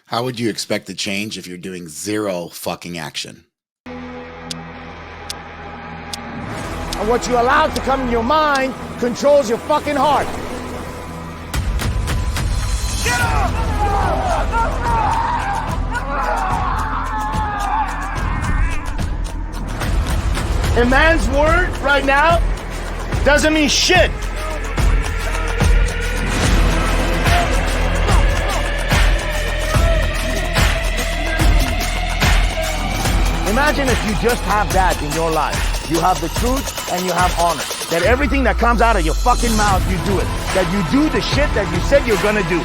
How would you expect to change if you're doing zero fucking action? And what you allow to come in your mind controls your fucking heart. Get up! A man's word right now doesn't mean shit. Imagine if you just have that in your life. You have the truth and you have honor. That everything that comes out of your fucking mouth, you do it. That you do the shit that you said you're gonna do.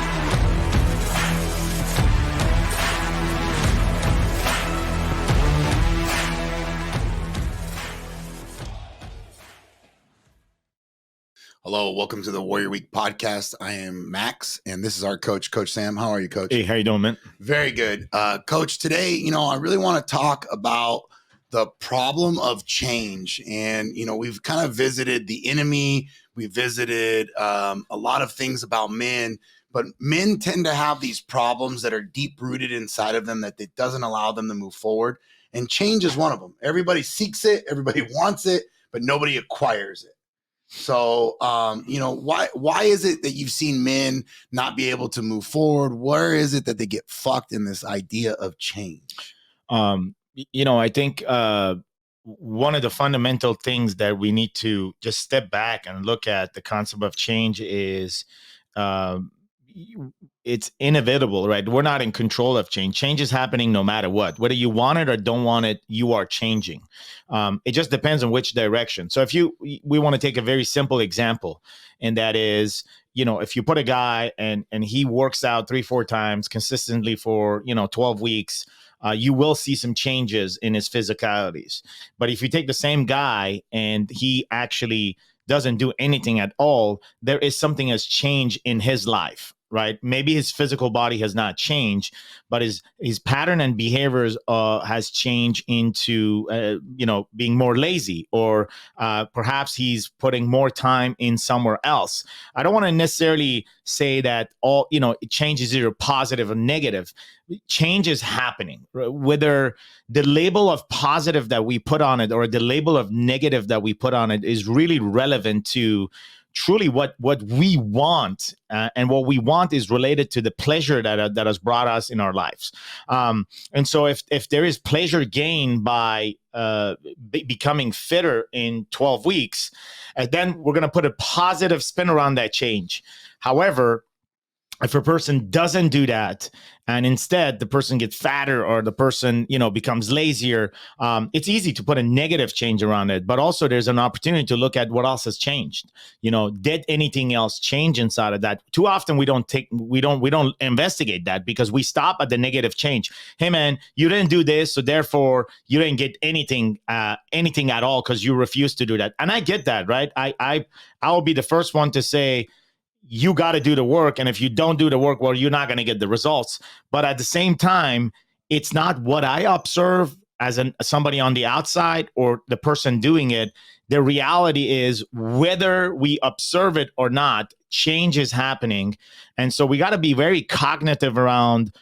Hello, welcome to the Warrior Week podcast. I am Max, and this is our coach, Coach Sam. How are you, Coach? Hey, how you doing, man? Very good. Coach, today, I really want to talk about the problem of change. And, we've kind of visited the enemy. We visited a lot of things about men, but men tend to have these problems that are deep rooted inside of them that it doesn't allow them to move forward. And change is one of them. Everybody seeks it. Everybody wants it, but nobody acquires it. So, why is it that you've seen men not be able to move forward? Where is it that they get fucked in this idea of change? I think one of the fundamental things that we need to just step back and look at the concept of change is it's inevitable, right? We're not in control of change. Change is happening no matter what. Whether you want it or don't want it, you are changing. It just depends on which direction. So we want to take a very simple example, and that is, if you put a guy and he works out 3-4 times consistently for, 12 weeks, you will see some changes in his physicalities. But if you take the same guy and he actually doesn't do anything at all, there is something has changed in his life, right? Maybe his physical body has not changed, but his pattern and behaviors has changed into, being more lazy, or perhaps he's putting more time in somewhere else. I don't want to necessarily say that all, change is either positive or negative. Change is happening. Whether the label of positive that we put on it or the label of negative that we put on it is really relevant to truly what we want, and what we want is related to the pleasure that has brought us in our lives. And so if there is pleasure gained by becoming fitter in 12 weeks, then we're going to put a positive spin around that change. However, if a person doesn't do that, and instead the person gets fatter or the person, becomes lazier, it's easy to put a negative change around it. But also there's an opportunity to look at what else has changed. Did anything else change inside of that? Too often we don't investigate that, because we stop at the negative change. Hey man, you didn't do this, so therefore you didn't get anything at all because you refused to do that. And I get that, right? I will be the first one to say, you got to do the work. And if you don't do the work, well, you're not going to get the results. But at the same time, it's not what I observe as somebody on the outside or the person doing it. The reality is, whether we observe it or not, change is happening. And so we got to be very cognitive around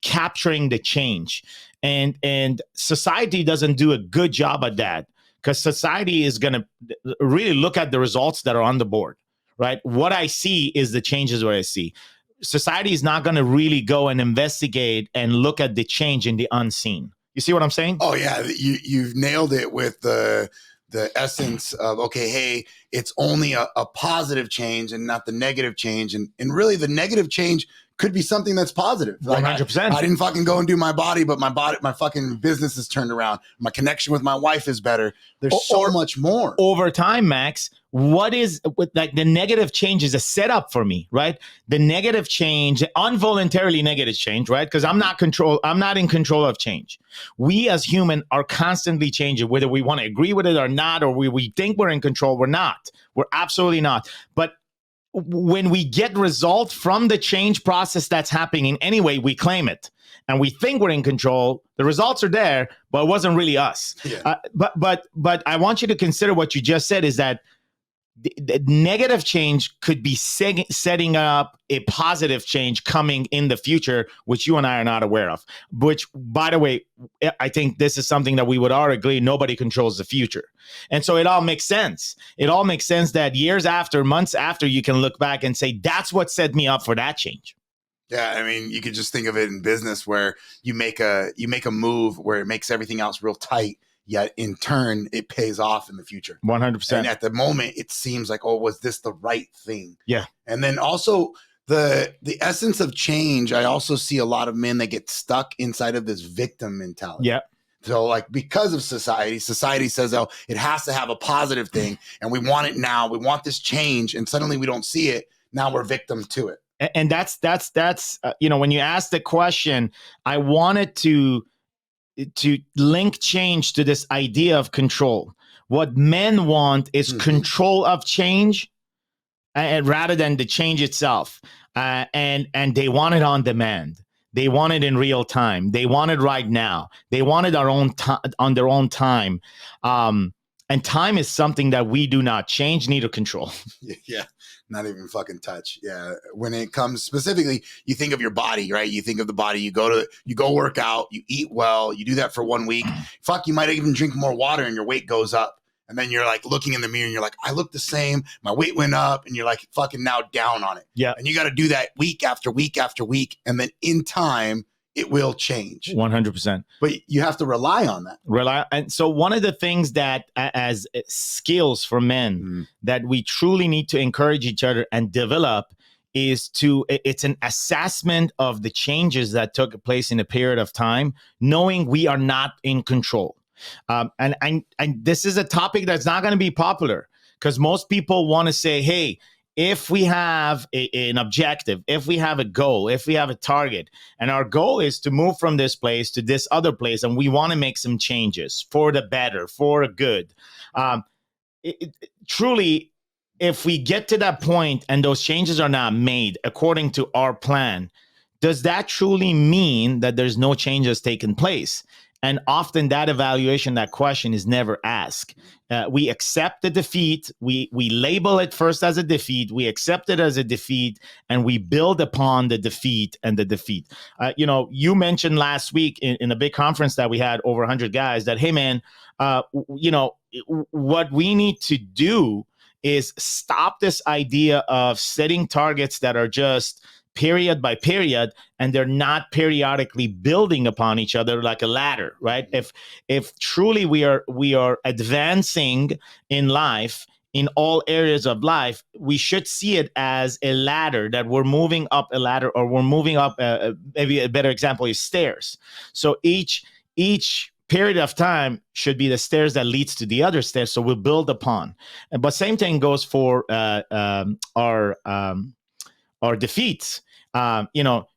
capturing the change. And society doesn't do a good job at that, because society is going to really look at the results that are on the board. Right? What I see is the changes what I see. Society is not going to really go and investigate and look at the change in the unseen. You see what I'm saying? Oh yeah, you've nailed it with the essence of, okay, hey, it's only a positive change and not the negative change. And really the negative change could be something that's positive. Like 100%. I didn't fucking go and do my body, but my fucking business is turned around. My connection with my wife is better. There's so much more. Over time, Max, what is like the negative change is a setup for me, right? The negative change, involuntarily negative change, right? Because I'm not in control of change. We as human are constantly changing, whether we want to agree with it or not, or we think we're in control. We're not. We're absolutely not. But when we get results from the change process that's happening anyway, we claim it and we think we're in control. The results are there, but it wasn't really us. Yeah. But I want you to consider what you just said, is that the negative change could be setting up a positive change coming in the future, which you and I are not aware of. Which, by the way, I think this is something that we would all agree, nobody controls the future. And so it all makes sense. It all makes sense that years after, months after, you can look back and say, that's what set me up for that change. Yeah, I mean, you could just think of it in business where you make a move where it makes everything else real tight, yet in turn it pays off in the future. 100%. And at the moment, it seems like, oh, was this the right thing? Yeah. And then also the essence of change. I also see a lot of men that get stuck inside of this victim mentality. Yeah. So like because of society says, oh, it has to have a positive thing, and we want it now. We want this change, and suddenly we don't see it. Now we're victim to it. And that's when you ask the question, I wanted to link change to this idea of control. What men want is control of change, and rather than the change itself. And they want it on demand. They want it in real time. They want it right now. They want it on their own time. And time is something that we do not change, neither control. Yeah. Not even fucking touch. Yeah. When it comes specifically, you think of your body, right? You think of the body, you go work out, you eat well, you do that for 1 week. Fuck, you might even drink more water and your weight goes up. And then you're like looking in the mirror and you're like, I look the same. My weight went up, and you're like fucking now down on it. Yeah. And you got to do that week after week after week. And then in time, it will change. 100%. But you have to rely on that. And so one of the things that as skills for men that we truly need to encourage each other and develop is it's an assessment of the changes that took place in a period of time, knowing we are not in control. And this is a topic that's not going to be popular because most people want to say, hey, if we have an objective, if we have a goal, if we have a target, and our goal is to move from this place to this other place, and we want to make some changes for the better, for a good. Truly, if we get to that point and those changes are not made according to our plan, does that truly mean that there's no changes taking place? And often that evaluation, that question is never asked. We accept the defeat. We label it first as a defeat. We accept it as a defeat, and we build upon the defeat and the defeat. You mentioned last week in a big conference that we had over 100 guys that, hey, man, what we need to do is stop this idea of setting targets that are just period by period, and they're not periodically building upon each other like a ladder, right? If truly we are advancing in life, in all areas of life, we should see it as a ladder, that we're moving up a ladder, or we're moving up, maybe a better example is stairs. So each period of time should be the stairs that leads to the other stairs, so we'll build upon. But same thing goes for our defeats.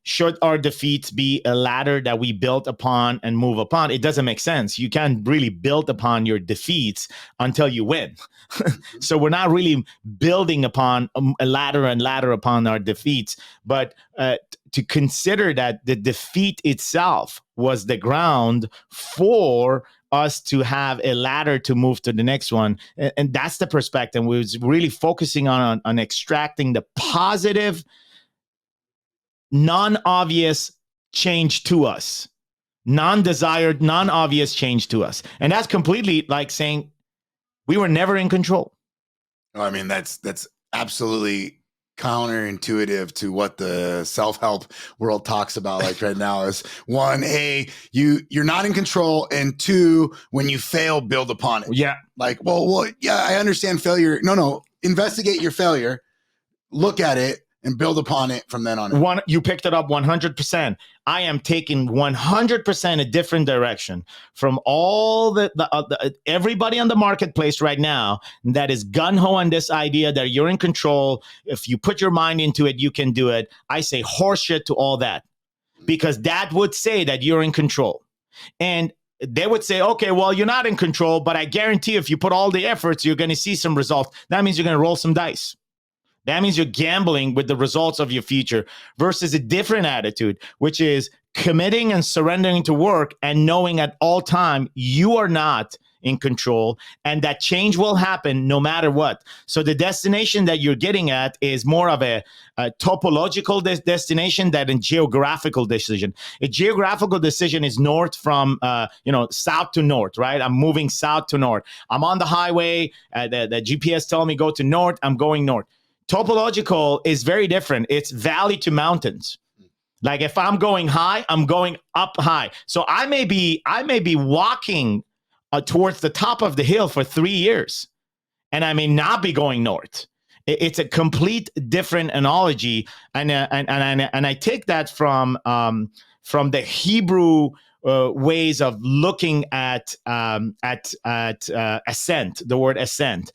Should our defeats be a ladder that we built upon and move upon? It doesn't make sense. You can't really build upon your defeats until you win. So we're not really building upon a ladder and ladder upon our defeats, but to consider that the defeat itself was the ground for us to have a ladder to move to the next one. And that's the perspective. We was really focusing on extracting the positive, non-obvious change to us, non-desired, non-obvious change to us. And that's completely like saying we were never in control. I mean, that's absolutely counterintuitive to what the self-help world talks about. Like right now is one, hey, you're not in control, and two, when you fail, build upon it. Yeah. Like, well, yeah, I understand failure. No, investigate your failure, look at it, and build upon it from then on. You picked it up 100%. I am taking 100% a different direction from all the everybody on the marketplace right now that is gung-ho on this idea that you're in control. If you put your mind into it, you can do it. I say horseshit to all that, because that would say that you're in control. And they would say, okay, well, you're not in control, but I guarantee if you put all the efforts, you're going to see some results. That means you're going to roll some dice. That means you're gambling with the results of your future, versus a different attitude, which is committing and surrendering to work and knowing at all time you are not in control, and that change will happen no matter what. So the destination that you're getting at is more of a topological destination than a geographical decision. A geographical decision is north from, south to north, right? I'm moving south to north. I'm on the highway. The GPS telling me go to north. I'm going north. Topological is very different. It's valley to mountains. Like if I'm going high, I'm going up high. So I may be walking towards the top of the hill for 3 years, and I may not be going north. It's a complete different analogy, and I take that from the Hebrew ways of looking at ascent. The word ascent.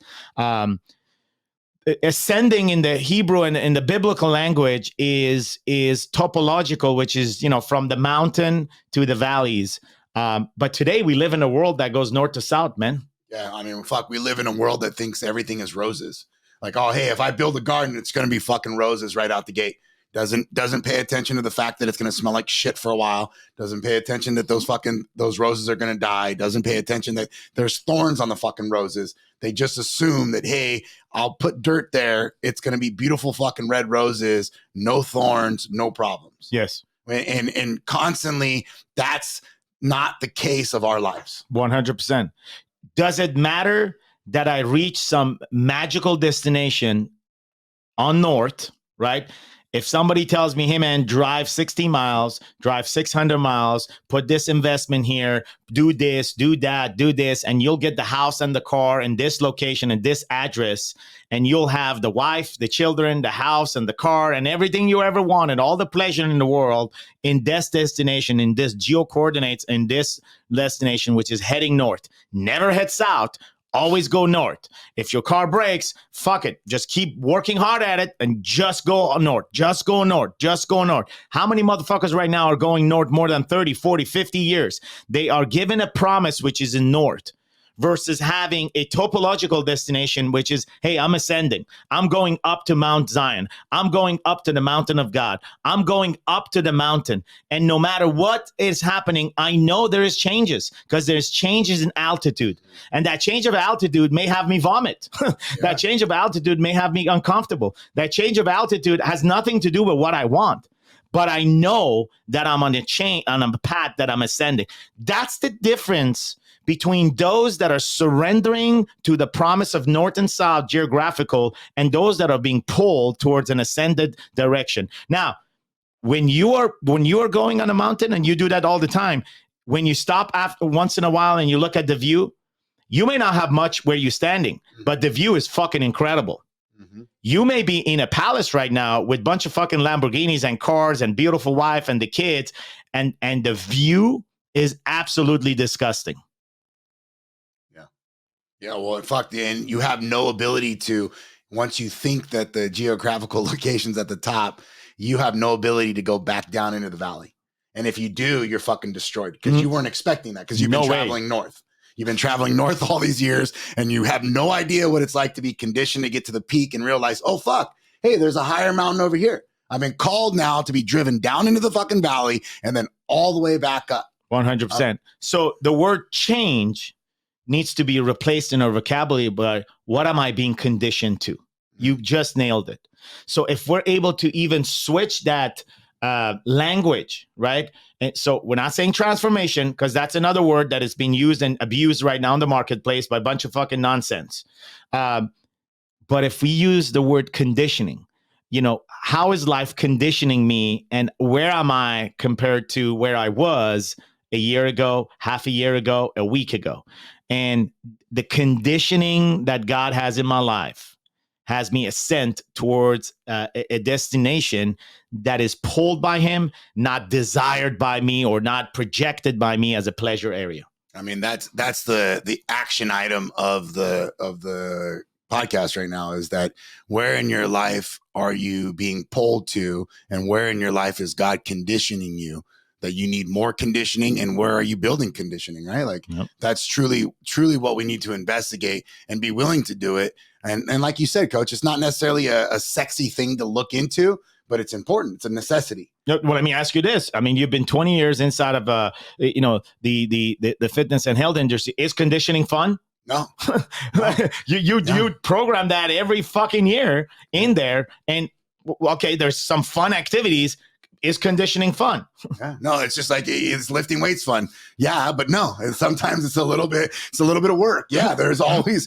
Ascending in the Hebrew and in the biblical language is topological, which is, from the mountain to the valleys. But today we live in a world that goes north to south, man. Yeah, I mean, fuck, we live in a world that thinks everything is roses. Like, oh, hey, if I build a garden, it's going to be fucking roses right out the gate. Doesn't pay attention to the fact that it's going to smell like shit for a while. Doesn't pay attention that those roses are going to die. Doesn't pay attention that there's thorns on the fucking roses. They just assume that, hey, I'll put dirt there. It's going to be beautiful fucking red roses, no thorns, no problems. Yes. And constantly, that's not the case of our lives. 100%. Does it matter that I reach some magical destination on north, right? If somebody tells me, hey, man, drive 60 miles, drive 600 miles, put this investment here, do this, do that, do this, and you'll get the house and the car in this location and this address, and you'll have the wife, the children, the house and the car and everything you ever wanted, all the pleasure in the world in this destination, in this geo coordinates, in this destination, which is heading north. Never head south. Always go north. If your car breaks, fuck it. Just keep working hard at it and just go north. Just go north. Just go north. How many motherfuckers right now are going north more than 30, 40, 50 years? They are given a promise which is in north versus having a topological destination, which is, hey, I'm ascending. I'm going up to Mount Zion. I'm going up to the mountain of God. I'm going up to the mountain. And no matter what is happening, I know there is changes because there's changes in altitude. And that change of altitude may have me vomit. That change of altitude may have me uncomfortable. That change of altitude has nothing to do with what I want. But I know that I'm on a path that I'm ascending. That's the difference between those that are surrendering to the promise of north and south geographical and those that are being pulled towards an ascended direction. Now, when you are going on a mountain, and you do that all the time, when you stop after once in a while and you look at the view, you may not have much where you're standing, but the view is fucking incredible. Mm-hmm. You may be in a palace right now with a bunch of fucking Lamborghinis and cars and beautiful wife and the kids, and the view is absolutely disgusting. Yeah, well, fuck, and you have no ability to, once you think that the geographical location's at the top, you have no ability to go back down into the valley. And if you do, you're fucking destroyed because you weren't expecting that because you've been traveling north. You've been traveling north all these years and you have no idea what it's like to be conditioned to get to the peak and realize, oh, fuck, hey, there's a higher mountain over here. I've been called now to be driven down into the fucking valley and then all the way back up. 100%. So the word change needs to be replaced in our vocabulary by what am I being conditioned to? You just nailed it. So if we're able to even switch that language, right? And so we're not saying transformation because that's another word that is being used and abused right now in the marketplace by a bunch of fucking nonsense. But if we use the word conditioning, how is life conditioning me and where am I compared to where I was a year ago, half a year ago, a week ago? And the conditioning that God has in my life has me ascend towards a destination that is pulled by him, not desired by me or not projected by me as a pleasure area. I mean, that's the action item of the podcast right now is that where in your life are you being pulled to and where in your life is God conditioning you that you need more conditioning and where are you building conditioning, right? Like that's truly what we need to investigate and be willing to do it. And like you said, Coach, it's not necessarily a sexy thing to look into, but it's important. It's a necessity. Well, let me ask you this. I mean, you've been 20 years inside of, the fitness and health industry. Is conditioning fun? No. You program that every fucking year in there. And okay, there's some fun activities. Is conditioning fun? Yeah. No, it's just like, is lifting weights fun? Yeah, but no. Sometimes it's a little bit of work. Yeah, there's always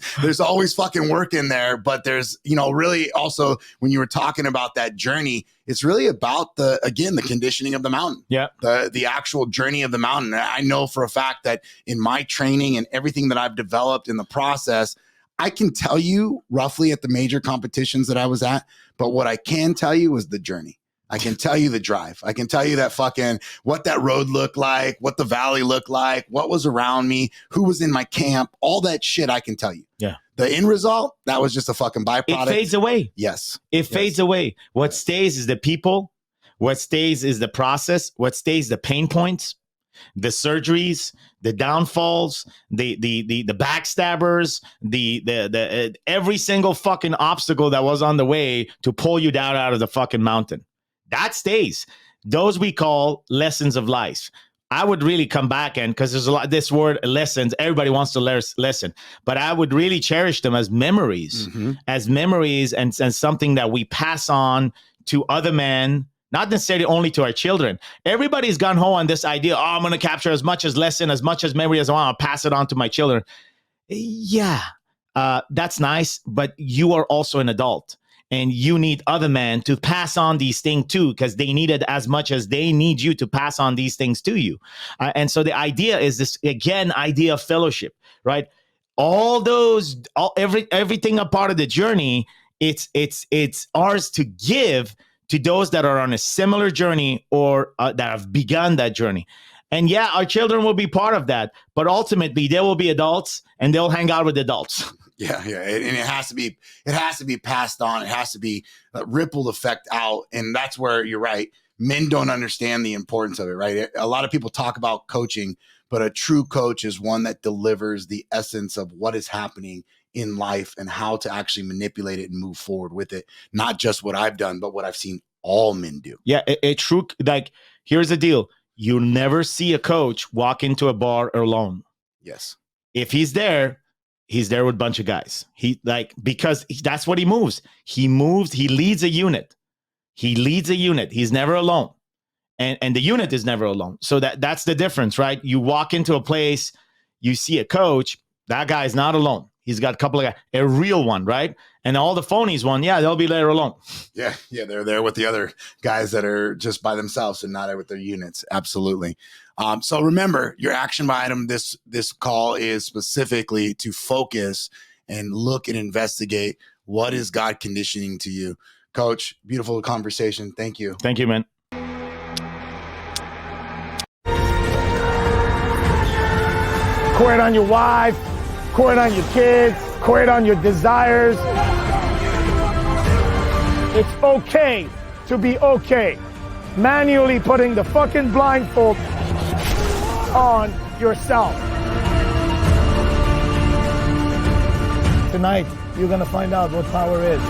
fucking work in there. But there's, really also when you were talking about that journey, it's really about the conditioning of the mountain. Yeah. The actual journey of the mountain. I know for a fact that in my training and everything that I've developed in the process, I can tell you roughly at the major competitions that I was at, but what I can tell you is the journey. I can tell you the drive. I can tell you that what that road looked like, what the valley looked like, what was around me, who was in my camp, all that shit I can tell you. Yeah. The end result, that was just a fucking byproduct. It fades away. Yes. It fades away. What stays is the people. What stays is the process. What stays the pain points, the surgeries, the downfalls, the backstabbers, the every single fucking obstacle that was on the way to pull you down out of the fucking mountain. That stays. Those we call lessons of life. I would really come back because there's a lot, this word lessons, everybody wants to lesson, but I would really cherish them as memories, and something that we pass on to other men, not necessarily only to our children. Everybody's gone home on this idea, I'm going to capture as much as lesson, as much as memory as I want, I'll pass it on to my children. Yeah, that's nice, but you are also an adult. And you need other men to pass on these things too, because they need it as much as they need you to pass on these things to you. And so the idea is this, again, idea of fellowship, right? Everything a part of the journey, it's ours to give to those that are on a similar journey or that have begun that journey. And yeah, our children will be part of that, but ultimately they will be adults and they'll hang out with adults. Yeah, and it has to be passed on. It has to be a ripple effect out, and that's where you're right. Men don't understand the importance of it, right? A lot of people talk about coaching, but a true coach is one that delivers the essence of what is happening in life and how to actually manipulate it and move forward with it. Not just what I've done, but what I've seen all men do. Yeah, here's the deal. You'll never see a coach walk into a bar alone. Yes. If he's there with a bunch of guys. Because that's what he moves. He leads a unit. He's never alone. And the unit is never alone. So that's the difference, right? You walk into a place, you see a coach, that guy is not alone. He's got a couple of guys, a real one, right? And all the phonies one, yeah, they'll be there alone. Yeah, they're there with the other guys that are just by themselves and not with their units. Absolutely. So remember, your action item this call is specifically to focus and look and investigate what is God conditioning to you. Coach, beautiful conversation. Thank you. Thank you, man. Quit on your wife, quit on your kids, quit on your desires. It's okay to be okay. Manually putting the fucking blindfold on yourself. Tonight, you're gonna find out what power is.